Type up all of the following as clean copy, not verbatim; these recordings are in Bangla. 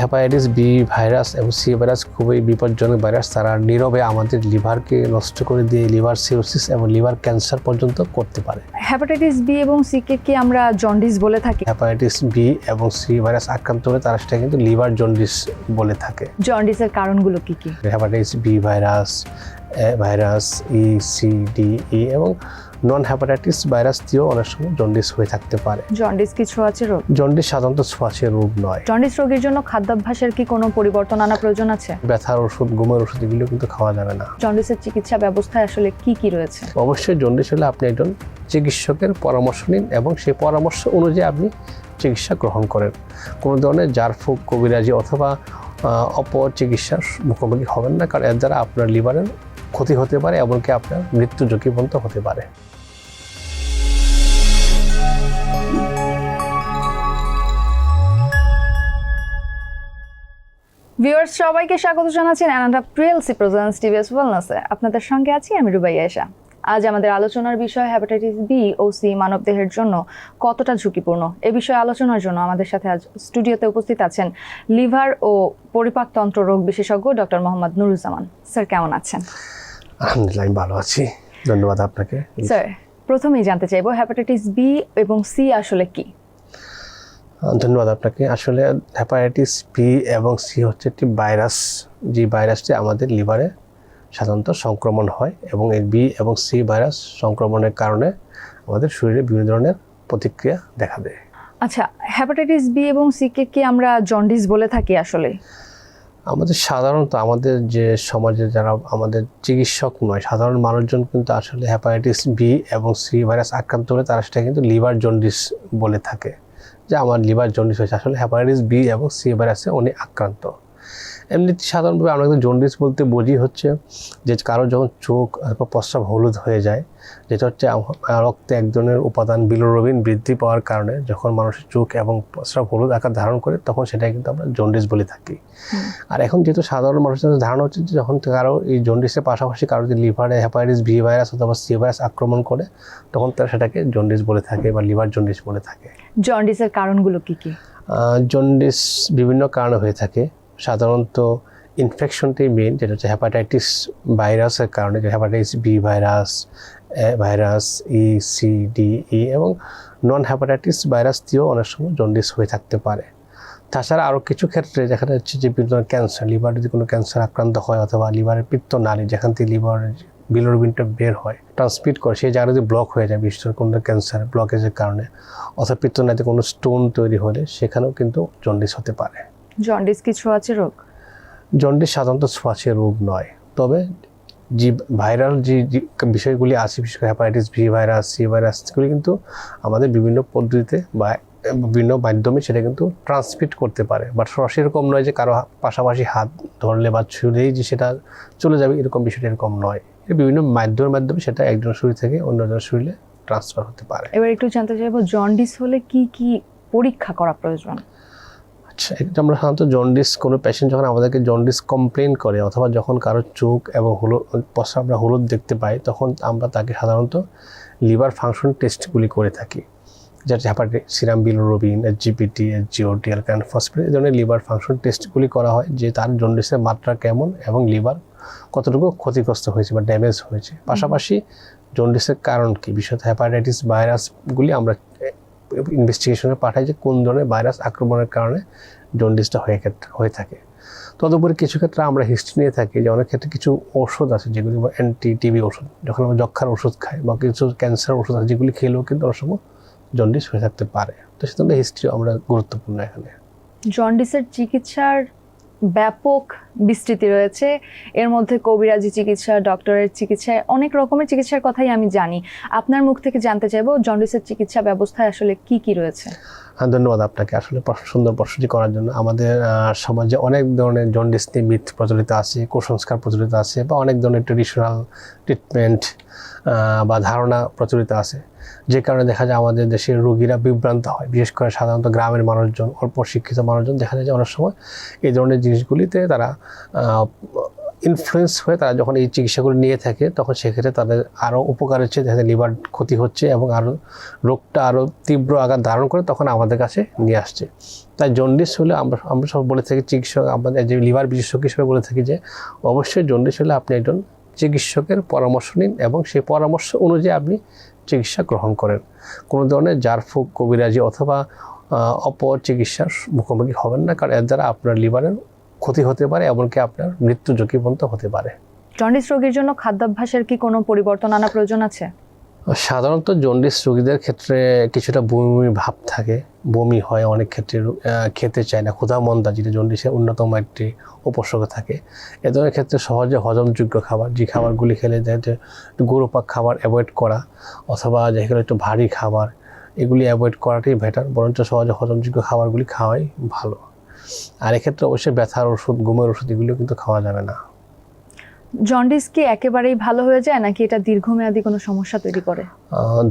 হেপাটাইটিস বি ভাইরাস এবং সি ভাইরাস খুবই বিপজ্জনক ভাইরাস। তারা নীরবে আমাদের লিভারকে নষ্ট করে দিয়ে লিভার সিরোসিস এবং লিভার ক্যান্সার পর্যন্ত করতে পারে। হেপাটাইটিস বি এবং সি কে কি আমরা জন্ডিস বলে থাকি? হেপাটাইটিস বি এবং সি ভাইরাস আক্রান্ত হলে তারা সেটা কিন্তু লিভার জন্ডিস বলে থাকে। জন্ডিসের কারণগুলো কি কি? হেপাটাইটিস বি ভাইরাস, ভাইরাস ই, সি, ডি, ই এবং নন হেপাটাইটিস ভাইরাস দিয়েও অনেক সময় জন্ডিস হয়ে থাকতে পারে। জন্ডিস কি ছোঁয়াচে রোগ? জন্ডিস সাধারণত ছোঁয়াচে রোগ নয়। জন্ডিস রোগীর জন্য খাদ্যাভ্যাসের কি কোনো পরিবর্তন আনা প্রয়োজন আছে? ব্যথার ওষুধ, ঘুমের ওষুধ এগুলো কিন্তু খাওয়া যাবে না। জন্ডিসের চিকিৎসা ব্যবস্থায় আসলে কি কি রয়েছে? অবশ্যই জন্ডিস হলে আপনি একজন চিকিৎসকের পরামর্শ নিন এবং সেই পরামর্শ অনুযায়ী আপনি চিকিৎসা গ্রহণ করেন। কোনো ধরনের জারফুক, কবিরাজি অথবা অপচিকিৎসার মুখোমুখি হবেন না, কারণ এর দ্বারা আপনার লিভারের ক্ষতি হতে পারে, এমনকি আপনার মৃত্যু ঝুঁকি পর্যন্ত হতে পারে। ভিউয়ার্স সবাইকে স্বাগত জানাচ্ছি অ্যানান্ডা প্রিয়েলসি প্রেজেন্টস টিভিএস ওয়েলনেসে। আপনাদের সঙ্গে আছি আমি রুবাইয়া আয়েশা। আজ আমাদের আলোচনার বিষয় হেপাটাইটিস বি ও সি মানবদেহের জন্য কতটা ঝুঁকিপূর্ণ। এ বিষয়ে আলোচনার জন্য আমাদের সাথে আজ স্টুডিওতে উপস্থিত আছেন লিভার ও পরিপাকতন্ত্র রোগ বিশেষজ্ঞ ডক্টর মোহাম্মদ নুরুজ্জামান। স্যার কেমন আছেন? আলহামদুলিল্লাহ, আমি ভালো আছি, ধন্যবাদ আপনাকে। স্যার প্রথমেই জানতে চাইবো হেপাটাইটিস বি এবং সি আসলে কি? ধন্যবাদ আপনাকে। আসলে হেপাটাইটিস বি এবং সি হচ্ছে একটি ভাইরাস, যে ভাইরাসটি আমাদের লিভারে সাধারণত সংক্রমণ হয় এবং এই বি এবং সি ভাইরাস সংক্রমণের কারণে আমাদের শরীরে বিভিন্ন ধরনের প্রতিক্রিয়া দেখা দেয়। আচ্ছা, হেপাটাইটিস বি এবং সি কে কি আমরা জন্ডিস বলে থাকি আসলে? আমাদের সাধারণত আমাদের যে সমাজে যারা আমাদের চিকিৎসক নয়, সাধারণ মানুষজন কিন্তু আসলে হেপাটাইটিস বি এবং সি ভাইরাস আক্রান্ত হলে তারা সেটা কিন্তু লিভার জন্ডিস বলে থাকে, যে আমার লিভার জন্ডিস হয়েছে। আসলে হেপাটাইটিস বি এবং সি ভাইরাসে উনি আক্রান্ত। এমনিতে সাধারণভাবে আমরা কিন্তু জন্ডিস বলতে বুঝি হচ্ছে যে কারো যখন চোখ অথবা প্রস্রাব হলুদ হয়ে যায়, যেটা হচ্ছে রক্তে এক ধরনের উপাদান বিলিরুবিন বৃদ্ধি পাওয়ার কারণে যখন মানুষের চোখ এবং প্রস্রাব হলুদ আকার ধারণ করে, তখন সেটাই কিন্তু আমরা জন্ডিস বলে থাকি। আর এখন যেহেতু সাধারণ মানুষের ধারণা হচ্ছে যে যখন কারো এই জন্ডিসের পাশাপাশি কারো যদি লিভারে হেপাটাইটিস বি ভাইরাস অথবা সি ভাইরাস আক্রমণ করে, তখন তারা সেটাকে জন্ডিস বলে থাকে বা লিভার জন্ডিস বলে থাকে। জন্ডিসের কারণগুলো কি কি? জন্ডিস বিভিন্ন কারণে হয়ে থাকে। সাধারণত ইনফেকশনটাই মেইন, যেটা হচ্ছে হেপাটাইটিস ভাইরাসের কারণে, যে হেপাটাইটিস বি ভাইরাস, ভাইরাস ই, সি, ডি, ই এবং নন হেপাটাইটিস ভাইরাস দিয়েও অনেক সময় জন্ডিস হয়ে থাকতে পারে। তাছাড়া আরও কিছু ক্ষেত্রে দেখা যাচ্ছে যে বিভিন্ন ক্যান্সার, লিভার যদি কোনো ক্যান্সার আক্রান্ত হয় অথবা লিভারের পিত্তনালী, যেখান থেকে লিভারের বিলিরুবিনটা বের হয়, ট্রান্সমিট করে, সেই জায়গা যদি ব্লক হয়ে যায়, বিশেষ করে কোনো ক্যান্সার ব্লকেজের কারণে অথবা পিত্তনালীতে কোনো স্টোন তৈরি হলে, সেখানেও কিন্তু জন্ডিস হতে পারে। জন্ডিস কি ছোঁয়াচে রোগ? জন্ডিস সাধারণত ছোঁয়াচে রোগ নয়, তবে যে ভাইরাল যে বিষয়গুলি আছে, বিশেষ করে হেপাটাইটিস বি ভাইরাস, সি ভাইরাসগুলি কিন্তু আমাদের বিভিন্ন পদ্ধতিতে বা বিভিন্ন মাধ্যমে সেটা কিন্তু ট্রান্সমিট করতে পারে। বাট সরাসরি এরকম নয় যে কারো পাশাপাশি হাত ধরলে বা ছুঁলেই যে সেটা চলে যাবে, এরকম বিষয়টা এরকম নয়। বিভিন্ন মাধ্যমের মাধ্যমে সেটা একজন শরীর থেকে অন্যজনের শরীরে ট্রান্সফার হতে পারে। এবার একটু জানতে চাইবো জন্ডিস হলে কি কি পরীক্ষা করা প্রয়োজন? আচ্ছা, এটা আমরা সাধারণত জন্ডিস কোনো পেশেন্ট যখন আমাদেরকে জন্ডিস কমপ্লেন করে অথবা যখন কারো চোখ এবং প্রস্রাব আমরা হলুদ দেখতে পাই, তখন আমরা তাকে সাধারণত লিভার ফাংশন টেস্টগুলি করে থাকি, যেটা hepatitis serum bilirubin, SGPT, SGOT, alkaline phosphate, এই ধরনের লিভার ফাংশন টেস্টগুলি করা হয়, যে তার জন্ডিসের মাত্রা কেমন এবং লিভার কতটুকু ক্ষতিগ্রস্ত হয়েছে বা ড্যামেজ হয়েছে। পাশাপাশি জন্ডিসের কারণ কী, বিশেষত হেপাটাইটিস ভাইরাসগুলি আমরা ইনভেস্টিগেশনে পাঠাই যে কোন ধরনের ভাইরাস আক্রমণের কারণে জন্ডিসটা হয়ে থাকে। তদুপরি কিছু ক্ষেত্রে আমরা হিস্ট্রি নিয়ে থাকি, যে অনেক ক্ষেত্রে কিছু ওষুধ আছে যেগুলি অ্যান্টি-টিবি ওষুধ, যখন আমরা যক্ষার ওষুধ খাই বা কিছু ক্যান্সার ওষুধ আছে যেগুলি খেলেও কিন্তু অনেক সময় জন্ডিস হয়ে থাকতে পারে। তো সেজন্য হিস্ট্রি আমরা গুরুত্বপূর্ণ এখানে। জন্ডিসের চিকিৎসার ব্যাপক বিস্তৃতি রয়েছে, এর মধ্যে কবিরাজি চিকিৎসা, ডক্টরের চিকিৎসা, অনেক রকমের চিকিৎসার কথাই আমি জানি। আপনার মুখ থেকে জানতে চাইবো জন্ডিসের চিকিৎসা ব্যবস্থায় আসলে কি কি রয়েছে? হ্যাঁ, ধন্যবাদ আপনাকে আসলে সুন্দর প্রশ্নটি করার জন্য। আমাদের সমাজে অনেক ধরনের জন্ডিস নিয়ে মিথ প্রচলিত আছে, কুসংস্কার প্রচলিত আছে, বা অনেক ধরনের ট্রেডিশনাল ট্রিটমেন্ট বা ধারণা প্রচলিত আছে, যে কারণে দেখা যায় আমাদের দেশের রোগীরা বিভ্রান্ত হয়। বিশেষ করে সাধারণত গ্রামের মানুষজন, অল্প শিক্ষিত মানুষজন দেখা যায় যে অনেক সময় এই ধরনের জিনিসগুলিতে তারা ইনফ্লুয়েন্স হয়ে তারা যখন এই চিকিৎসাগুলো নিয়ে থাকে তখন সেক্ষেত্রে তাদের আরও উপকার হচ্ছে, যাতে লিভার ক্ষতি হচ্ছে এবং আরও রোগটা আরও তীব্র আকার ধারণ করে তখন আমাদের কাছে নিয়ে আসছে। তাই জন্ডিস হলে আমরা সব বলে থাকি, চিকিৎসক আমাদের যে লিভার বিশেষজ্ঞ হিসেবে বলে থাকি যে অবশ্যই জন্ডিস হলে আপনি একজন চিকিৎসকের পরামর্শ নিন এবং সেই পরামর্শ অনুযায়ী আপনি চিকিৎসা গ্রহণ করেন। কোনো ধরনের জারফুক, কবিরাজি অথবা অপচিকিৎসার মুখোমুখি হবেন না, কারণ এর দ্বারা আপনার লিভারের ক্ষতি হতে পারে, এমনকি আপনার মৃত্যু ঝুঁকি পর্যন্ত হতে পারে। জন্ডিস রোগীর জন্য খাদ্যাভ্যাসের কি কোনো পরিবর্তন আনা প্রয়োজন আছে? সাধারণত জন্ডিস রোগীদের ক্ষেত্রে কিছুটা বমি ভাব থাকে, বমি হয়, অনেক ক্ষেত্রে খেতে চায় না, ক্ষুধামন্দা, যেটা জন্ডিসের অন্যতম একটি উপসর্গ থাকে। এ ধরনের ক্ষেত্রে সহজে হজমযোগ্য খাবার, যে খাবারগুলি খেলে যাতে একটু গুরুপাক খাবার অ্যাভয়েড করা, অথবা যেগুলো একটু ভারী খাবার, এগুলি অ্যাভয়েড করাটাই বেটার, বরঞ্চ সহজে হজমযোগ্য খাবারগুলি খাওয়াই ভালো। আর এক্ষেত্রে অবশ্যই ব্যথার ওষুধ, ঘুমের ওষুধ এগুলো কিন্তু খাওয়া যাবে না। জন্ডিস কি একেবারেই ভালো হয়ে যায় নাকি এটা দীর্ঘমেয়াদী কোনো সমস্যা তৈরি করে?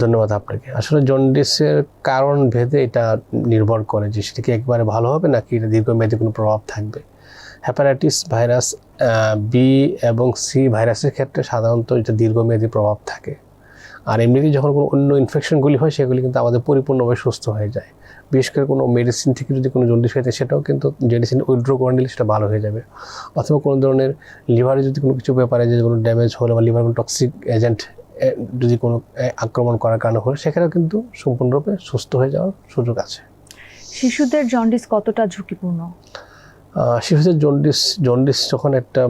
ধন্যবাদ আপনাকে। আসলে জন্ডিসের কারণ ভেদে এটা নির্ভর করে যে সেটা কি একবারে ভালো হবে নাকি এটা দীর্ঘমেয়াদী কোনো প্রভাব থাকবে। হ্যাপাটাইটিস ভাইরাস বি এবং সি ভাইরাসের ক্ষেত্রে সাধারণত এটা দীর্ঘমেয়াদী প্রভাব থাকে। আর এমনিতেই যখন কোনো অন্য ইনফেকশনগুলি হয় সেগুলি কিন্তু আমাদের পরিপূর্ণভাবে সুস্থ হয়ে যায়। বিশেষ করে কোনো মেডিসিন থেকে যদি কোনো জন্ডিস হয়ে থাকে সেটাও কিন্তু মেডিসিন উইথড্র করে নিলে সেটা ভালো হয়ে যাবে। অথবা কোনো ধরনের লিভারে যদি কোনো কিছু ব্যাপারে যে কোনো ড্যামেজ হলো বা লিভার কোনো টক্সিক এজেন্ট যদি কোনো আক্রমণ করার কারণে হলো, সেখানেও কিন্তু সম্পূর্ণরূপে সুস্থ হয়ে যাওয়ার সুযোগ আছে। শিশুদের জন্ডিস কতটা ঝুঁকিপূর্ণ? শিশুদের জন্ডিস যখন একটা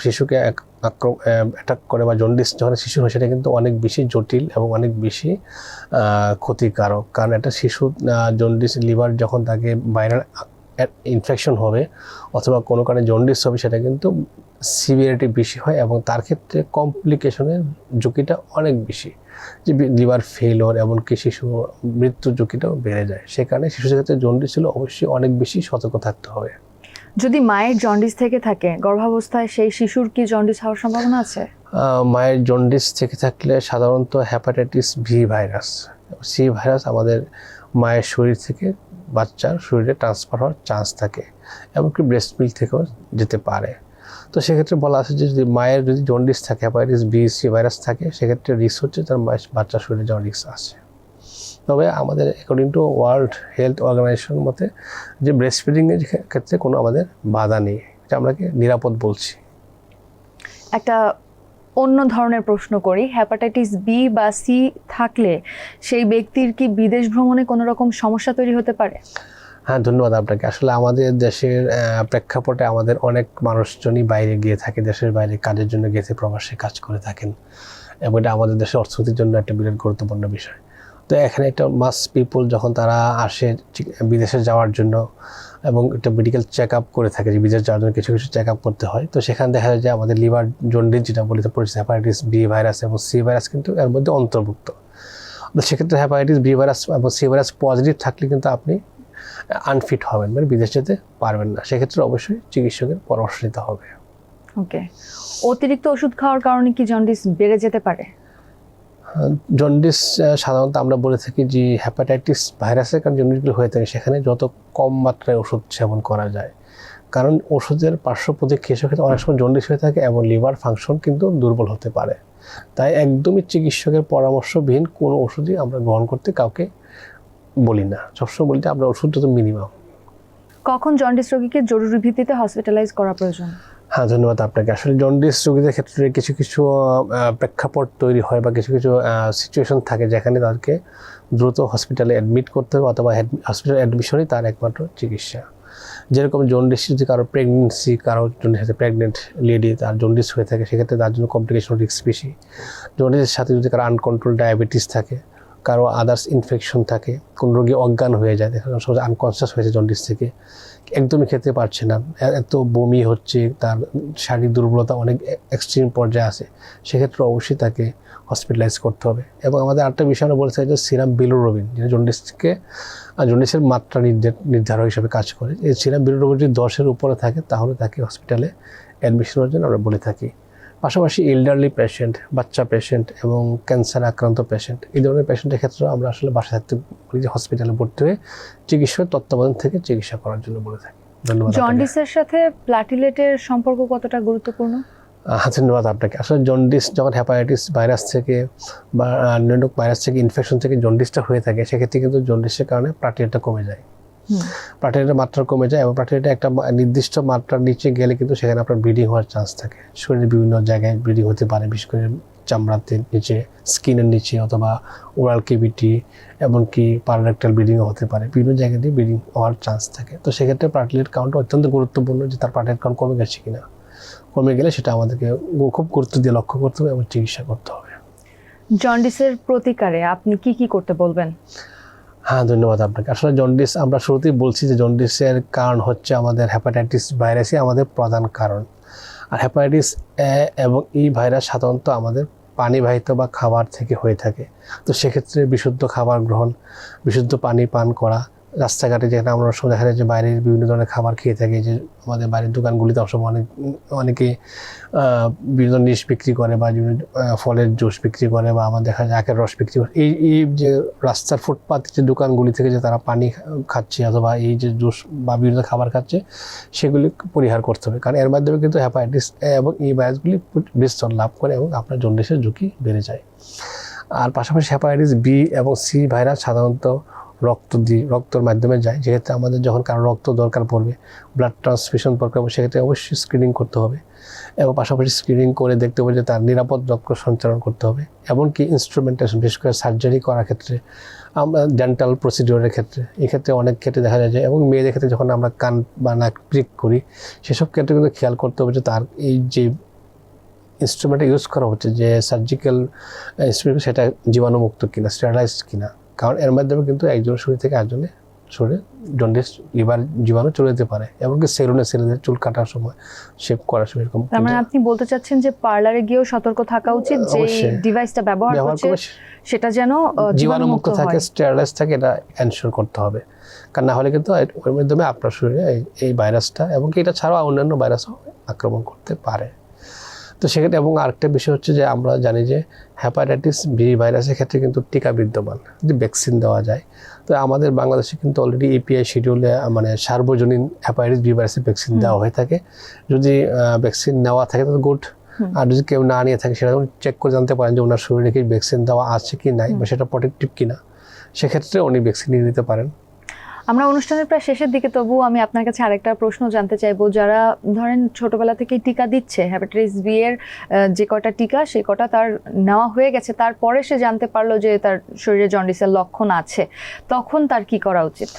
শিশুকে অ্যাটাক করে বা জন্ডিস যখন শিশু হয় সেটা কিন্তু অনেক বেশি জটিল এবং অনেক বেশি ক্ষতিকারক। কারণ একটা শিশু জন্ডিস লিভার যখন তাকে ভাইরাল ইনফেকশন হবে অথবা কোনো কারণে জন্ডিস হবে, সেটা কিন্তু সিভিয়ারিটি বেশি হয় এবং তার ক্ষেত্রে কমপ্লিকেশনের ঝুঁকিটা অনেক বেশি, যে লিভার ফেইলিওর এমনকি শিশু মৃত্যুর ঝুঁকিটাও বেড়ে যায়। সে কারণে শিশুদের ক্ষেত্রে জন্ডিস হলে অবশ্যই অনেক বেশি সতর্ক থাকতে হবে। যদি মায়ের জন্ডিস থেকে থাকে গর্ভাবস্থায়, সেই শিশুর কি জন্ডিস হওয়ার সম্ভাবনা আছে? মায়ের জন্ডিস থেকে থাকলে সাধারণত hepatitis B virus, C virus আমাদের মায়ের শরীর থেকে বাচ্চার শরীরে ট্রান্সফার হওয়ার চান্স থাকে, এমনকি ব্রেস্ট মিল্ক থেকেও যেতে পারে। তো সেক্ষেত্রে বলা আছে যে যদি মায়ের যদি জন্ডিস থাকে, হ্যাপাটাইটিস বি সি ভাইরাস থাকে, সেক্ষেত্রে রিস্ক হচ্ছে তার বাচ্চার শরীরে যাওয়ার রিস্ক আছে। তবে আমাদের according to World Health Organization মতে যে ব্রেস্ট ফিডিংয়ের ক্ষেত্রে কোনো আমাদের বাধা নেই, এটা আমরাকে নিরাপদ বলছি। একটা অন্য ধরনের প্রশ্ন করি, হ্যাপাটাইটিস বি বা সি থাকলে সেই ব্যক্তির কি বিদেশ ভ্রমণে কোনো রকম সমস্যা তৈরি হতে পারে? হ্যাঁ, ধন্যবাদ আপনাকে। আসলে আমাদের দেশের প্রেক্ষাপটে আমাদের অনেক মানুষজনই বাইরে গিয়ে থাকে, দেশের বাইরে কাজের জন্য গেছে, প্রবাসে কাজ করে থাকেন, এবং এটা আমাদের দেশের অর্থনীতির জন্য একটা বিরাট গুরুত্বপূর্ণ বিষয়। তো এখানে একটা মাস পিপল যখন তারা আসে বিদেশে যাওয়ার জন্য এবং একটা মেডিকেল চেক আপ করে থাকে, যে বিদেশ যাওয়ার জন্য কিছু কিছু চেক আপ করতে হয়, তো সেখানে দেখা যায় যে আমাদের লিভার জন্ডিস যেটা বলে পরিচিত হ্যাপাটাইটিস বি ভাইরাস এবং সি ভাইরাস কিন্তু এর মধ্যে অন্তর্ভুক্ত। তো সেক্ষেত্রে হ্যাপাটাইটিস বি ভাইরাস এবং সি ভাইরাস পজিটিভ থাকলে কিন্তু আপনি আনফিট হবেন, মানে বিদেশ যেতে পারবেন না। সেক্ষেত্রে অবশ্যই চিকিৎসকের পরামর্শ নিতে হবে। ওকে, অতিরিক্ত ওষুধ খাওয়ার কারণে কি জন্ডিস বেড়ে যেতে পারে? জন্ডিস সাধারণত আমরা বলে থাকি যে হ্যাপাটাইটিস ভাইরাসের কারণে জন্ডিসগুলো হয়ে থাকে সেখানে যত কম মাত্রায় ওষুধ সেবন করা যায়, কারণ ওষুধের পার্শ্ব প্রতিক্রিয়া ক্ষেত্রে অনেক সময় জন্ডিস হয়ে থাকে এবং লিভার ফাংশন কিন্তু দুর্বল হতে পারে। তাই একদমই চিকিৎসকের পরামর্শবিহীন কোনো ওষুধই আমরা গ্রহণ করতে কাউকে বলি না। সবসময় বলি যে আমরা ওষুধ যত মিনিমাম। কখন জন্ডিস রোগীকে জরুরি ভিত্তিতে হসপিটালাইজ করা প্রয়োজন? হ্যাঁ, ধন্যবাদ আপনাকে। আসলে জন্ডিস রোগীদের ক্ষেত্রে কিছু কিছু প্রেক্ষাপট তৈরি হয় বা কিছু কিছু সিচুয়েশন থাকে যেখানে তাদেরকে দ্রুত হসপিটালে অ্যাডমিট করতে হবে, অথবা হসপিটাল অ্যাডমিশনই তার একমাত্র চিকিৎসা। যেরকম জন্ডিস যদি কারো প্রেগনেন্সি, কারো জন্ডিস সাথে প্রেগনেন্ট লেডি তার জন্ডিস হয়ে থাকে, সেক্ষেত্রে তার জন্য কমপ্লিকেশন রিস্ক বেশি। জন্ডিসের সাথে যদি কারো আনকন্ট্রোল ডায়াবেটিস থাকে, কারো আদার্স ইনফেকশন থাকে, কোন রোগী অজ্ঞান হয়ে যায়, দেখা যায় সহজে আনকনসিয়াস হয়েছে জন্ডিস থেকে, একদমই খেতে পারছে না, এত বমি হচ্ছে, তার শারীরিক দুর্বলতা অনেক এক্সট্রিম পর্যায়ে আছে, সেক্ষেত্রে অবশ্যই তাকে হসপিটালাইজ করতে হবে। এবং আমাদের আরেকটা বিষয় আমরা বলতে চাই যে সিরাম বিলিরুবিন, যেটা জন্ডিসের মাত্রা নির্ধারক হিসেবে কাজ করে, এই সিরাম বিলিরুবিন যদি 10-এর উপরে থাকে তাহলে তাকে হসপিটালে অ্যাডমিশনের জন্য আমরা বলে থাকি। পাশাপাশি এল্ডারলি পেশেন্ট, বাচ্চা পেশেন্ট এবং ক্যান্সার আক্রান্ত পেশেন্ট, এই ধরনের পেশেন্টের ক্ষেত্রেও আমরা আসলে বাসায় থাকতে বলি যে হসপিটালে ভর্তি হয়ে চিকিৎসকের তত্ত্বাবধান থেকে চিকিৎসা করার জন্য বলে থাকি। ধন্যবাদ। জন্ডিসের সাথে প্লাটিলেটের সম্পর্ক কতটা গুরুত্বপূর্ণ? ধন্যবাদ আপনাকে। আসলে জন্ডিস যখন হেপাটাইটিস ভাইরাস থেকে বা নিউমোনিক ভাইরাস থেকে ইনফেকশন থেকে জন্ডিসটা হয়ে থাকে, সেক্ষেত্রে কিন্তু জন্ডিসের কারণে প্লাটিলেটটা কমে যায়। প্লাটিলেটের মাত্রা কমে যায় এবং প্লাটিলেটের একটা নির্দিষ্ট মাত্রার নিচে গেলে কিন্তু সেখানে আপনার ব্লিডিং হওয়ার চান্স থাকে। শরীরের বিভিন্ন জায়গায় ব্লিডিং হতে পারে, বিশেষ করে চামড়াতে নিচে, স্কিনের নিচে, অথবা ওরাল কেভিটি, এমনকি পারারেক্টাল ব্লিডিংও হতে পারে। বিভিন্ন জায়গা দিয়ে ব্লিডিং হওয়ার চান্স থাকে। তো সেক্ষেত্রে প্লাটিলেট কাউন্ট অত্যন্ত গুরুত্বপূর্ণ, যে তার প্লাটিলেট কাউন্ট কমে গেছে কিনা। কমে গেলে সেটা আমাদেরকে খুব গুরুত্ব দিয়ে লক্ষ্য করতে হবে এবং চিকিৎসা করতে হবে। জন্ডিসের প্রতিকারে আপনি কি কি করতে বলবেন? হ্যাঁ, ধন্যবাদ আপনাকে। আসলে জন্ডিস আমরা শুরুতেই বলছি যে জন্ডিসের কারণ হচ্ছে আমাদের হেপাটাইটিস ভাইরাসই আমাদের প্রধান কারণ। আর হেপাটাইটিস এ এবং ই ভাইরাস সাধারণত আমাদের পানিবাহিত বা খাবার থেকে হয়ে থাকে। তো সেক্ষেত্রে বিশুদ্ধ খাবার গ্রহণ, বিশুদ্ধ পানি পান করা, রাস্তাঘাটে যেখানে আমরা সময় দেখা যায় যে বাইরের বিভিন্ন ধরনের খাবার খেয়ে থাকি, যে আমাদের বাইরের দোকানগুলিতে অসময় অনেকে বিভিন্ন জিনিস বিক্রি করে বা ফলের জুস বিক্রি করে, বা আমার দেখা যায় আখের রস বিক্রি করে। এই যে রাস্তার ফুটপাথ যে দোকানগুলি থেকে যে তারা পানি খাচ্ছে অথবা এই যে জুস বা বিভিন্ন খাবার খাচ্ছে, সেগুলি পরিহার করতে হবে। কারণ এর মাধ্যমে কিন্তু হেপাটাইটিস এবং এই ভাইরাসগুলি বিস্তার লাভ করে এবং আপনার জন্ডিসের ঝুঁকি বেড়ে যায়। আর পাশাপাশি হেপাটাইটিস বি এবং সি ভাইরাস সাধারণত রক্তর মাধ্যমে যায়। যেক্ষেত্রে আমাদের যখন কারো রক্ত দরকার পড়বে, ব্লাড ট্রান্সফিউশন দরকার পড়বে, সেক্ষেত্রে অবশ্যই স্ক্রিনিং করতে হবে এবং পাশাপাশি স্ক্রিনিং করে দেখতে হবে যে তার নিরাপদ রক্ত সঞ্চালন করতে হবে। এমনকি ইনস্ট্রুমেন্টেশন, বিশেষ করে সার্জারি করার ক্ষেত্রে, আমরা ডেন্টাল প্রসিডিওরের ক্ষেত্রে, এক্ষেত্রে অনেক ক্ষেত্রে দেখা যায় যে, এবং মেয়েদের ক্ষেত্রে যখন আমরা কান বা নাক প্রিক করি, সেসব ক্ষেত্রে কিন্তু খেয়াল করতে হবে যে তার এই যে ইনস্ট্রুমেন্টটা ইউজ করা হচ্ছে, যে সার্জিক্যাল ইনস্ট্রুমেন্ট, সেটা জীবাণুমুক্ত কিনা, স্টেরিলাইজড কিনা। কারণ এর মাধ্যমে কিন্তু একজন শরীর থেকে একজনের শরীরে জন্ডিস লিভার জীবাণু চলে যেতে পারে। এমনকি সেলুনের চুল কাটার সময়, শেভ করার সময় এরকম। তার মানে আপনি বলতে চাচ্ছেন যে পার্লারে গিয়েও সতর্ক থাকা উচিত, যে ডিভাইসটা ব্যবহার করছে সেটা যেন জীবাণুমুক্ত থাকে, স্টেরিলাইজ থাকে, এটা এনশিওর করতে হবে। কারণ না হলে কিন্তু ওর মাধ্যমে আপনার শরীরে এই ভাইরাসটা, এবং এটা ছাড়াও অন্যান্য ভাইরাসও আক্রমণ করতে পারে। তো সেক্ষেত্রে, এবং আরেকটা বিষয় হচ্ছে যে আমরা জানি যে হেপাটাইটিস বি ভাইরাসের ক্ষেত্রে কিন্তু টিকা বিদ্যমান, যে ভ্যাকসিন দেওয়া যায়। তো আমাদের বাংলাদেশে কিন্তু অলরেডি এপিআই শিডিউলে মানে সার্বজনীন হেপাটাইটিস বি ভাইরাসের ভ্যাকসিন দেওয়া হয়ে থাকে। যদি ভ্যাকসিন নেওয়া থাকে তো গুড, আর যদি কেউ না নিয়ে থাকে সেটা চেক করে জানতে পারেন যে ওনার শরীরে কি ভ্যাকসিন দেওয়া আছে কি নাই, বা সেটা প্রোটেক্টিভ কিনা, সেক্ষেত্রে উনি ভ্যাকসিন নিয়ে নিতে পারেন। আমরা অনুষ্ঠানের প্রায় শেষের দিকে, তবু আমি আপনার কাছে আরেকটা প্রশ্ন জানতে চাইবো। যারা ধরেন ছোটবেলা থেকেই টিকা দিচ্ছে, হেপাটাইটিস বি এর যে কটা টিকা, সেই কটা তার নেওয়া হয়ে গেছে, তারপরে সে জানতে পারলো যে তার শরীরে জন্ডিসের লক্ষণ আছে, তখন তার কি করা উচিত?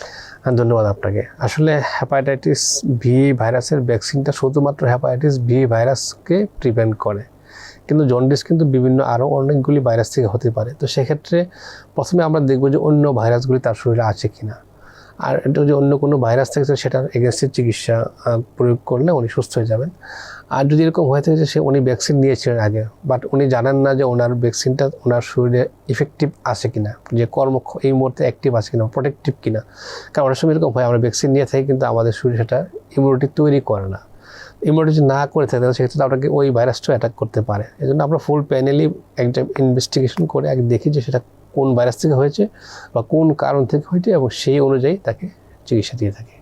হ্যাঁ, ধন্যবাদ আপনাকে। আসলে হেপাটাইটিস বি ভাইরাসের ভ্যাকসিনটা শুধুমাত্র হেপাটাইটিস বি ভাইরাসকে প্রিভেন্ট করে, কিন্তু জন্ডিস কিন্তু বিভিন্ন আরও অনেকগুলি ভাইরাস থেকে হতে পারে। তো সেক্ষেত্রে প্রথমে আমরা দেখব যে অন্য ভাইরাসগুলি তার শরীরে আছে কিনা। আর এটা যদি অন্য কোনো ভাইরাস থাকে, সেটার এগেনস্টে চিকিৎসা প্রয়োগ করলে উনি সুস্থ হয়ে যাবেন। আর যদি এরকম হয়ে থাকে যে উনি ভ্যাকসিন নিয়েছিলেন আগে, বাট উনি জানেন না যে ওনার ভ্যাকসিনটা ওনার শরীরে ইফেক্টিভ আছে কিনা, যে এই মুহূর্তে অ্যাক্টিভ আছে কিনা, প্রোটেক্টিভ কিনা। কারণ অনেক সময় এরকম হয়, আমরা ভ্যাকসিন নিয়ে থাকি কিন্তু আমাদের শরীরে সেটা ইমিউনিটি তৈরি করে না। ইমিউনিটি যদি না করে থাকে, সেক্ষেত্রে আপনাকে ওই ভাইরাসটাও অ্যাটাক করতে পারে। এই জন্য আমরা ফুল প্যানেলি একটা ইনভেস্টিগেশন করে আগে দেখি যে সেটা কোন ভাইরাস থেকে হয়েছে বা কোন কারণ থেকে হয়েছে, এবং সেই অনুযায়ী তাকে চিকিৎসা দিয়ে থাকি।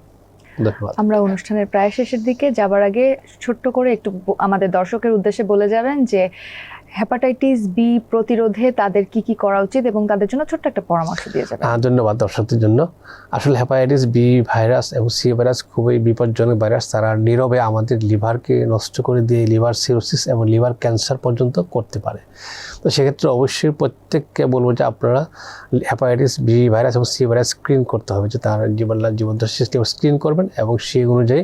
ধন্যবাদ। আমরা অনুষ্ঠানের প্রায় শেষের দিকে যাবার আগে ছোট্ট করে একটু আমাদের দর্শকের উদ্দেশ্যে বলে যাবেন যে হেপাটাইটিস বি প্রতিরোধে তাদের কি কি করা উচিত, এবং তাদের জন্য ছোট্ট একটা পরামর্শ দিয়ে যাবেন। ধন্যবাদ দর্শকদের জন্য। আসলে হেপাটাইটিস বি ভাইরাস এবং সি ভাইরাস খুবই বিপজ্জনক ভাইরাস। তারা নীরবে আমাদের লিভারকে নষ্ট করে দিয়ে লিভার সিরোসিস এবং লিভার ক্যান্সার পর্যন্ত করতে পারে। তো সেক্ষেত্রে অবশ্যই প্রত্যেককে বলবো যে আপনারা হেপাটাইটিস বি ভাইরাস এবং সি ভাইরাস স্ক্রিন করতে হবে, যে তার জীবনদশা সিস্টেম স্ক্রিন করবেন, এবং সেই অনুযায়ী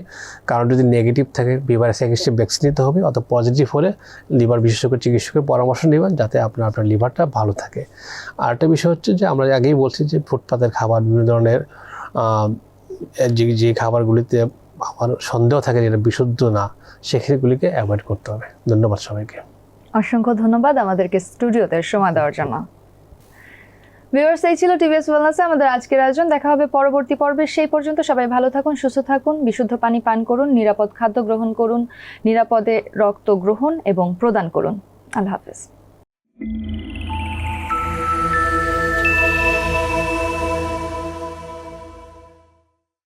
কারণ যদি নেগেটিভ থাকে বি ভাইরাস এগেইনস্টে ভ্যাকসিন নিতে হবে, অথবা পজিটিভ হলে লিভার বিশেষজ্ঞ চিকিৎসকের পরামর্শ নেবেন, যাতে আপনার লিভারটা ভালো থাকে। আর একটা বিষয় হচ্ছে যে আমরা আগেই বলছি যে ফুটপাতের খাবার, বিভিন্ন ধরনের যে খাবারগুলিতে আমার সন্দেহ থাকে যেটা বিশুদ্ধ না, সেগুলিকে অ্যাভয়েড করতে হবে। ধন্যবাদ সবাইকে। অসংখ্য ধন্যবাদ আমাদেরকে স্টুডিওতে সময় দেওয়ার জন্য। ভিউয়ার্স, এই ছিল টিভিএস ওয়েলনেসে আমাদের আজকের আয়োজন। দেখা হবে পরবর্তী পর্বে। সেই পর্যন্ত সবাই ভালো থাকুন, সুস্থ থাকুন, বিশুদ্ধ পানি পান করুন, নিরাপদ খাদ্য গ্রহণ করুন, নিরাপদে রক্ত গ্রহণ এবং প্রদান করুন। আল্লাহ হাফেজ।